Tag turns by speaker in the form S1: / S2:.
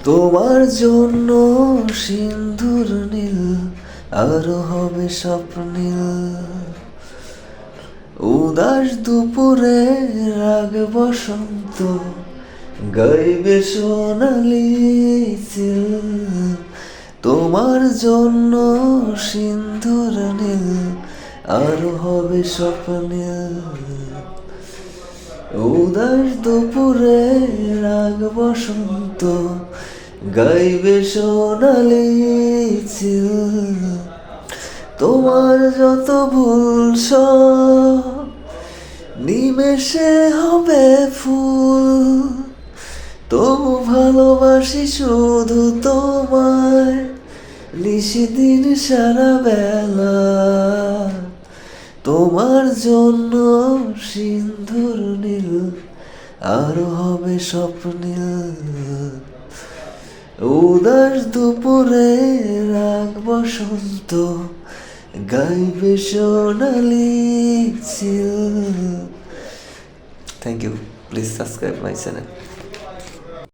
S1: তোমার জন্য সিন্ধুর নীল আরো হবে স্বপ্নীল। উদাস দুপুরে রাগ বসন্ত গাইবে সোনালি চিল। তোমার জন্য সিন্ধুর নীল আরো হবে স্বপ্নীল। উদাস দুপুরে রাগ বসন্ত গাইবে সোনালি চিল। তোমার যত ভুল সব নিমেষে হবে ফুল। তবু ভালোবাসি শুধু তোমায় নিশিদিন সারা বেলা। তোমার জন্য সিন্ধুর নীল আরো হবে স্বপ্নীল। উদাস দুপুরে রাগ বসন্ত গাইবে সোনালি চিল। Thank you, please subscribe my channel.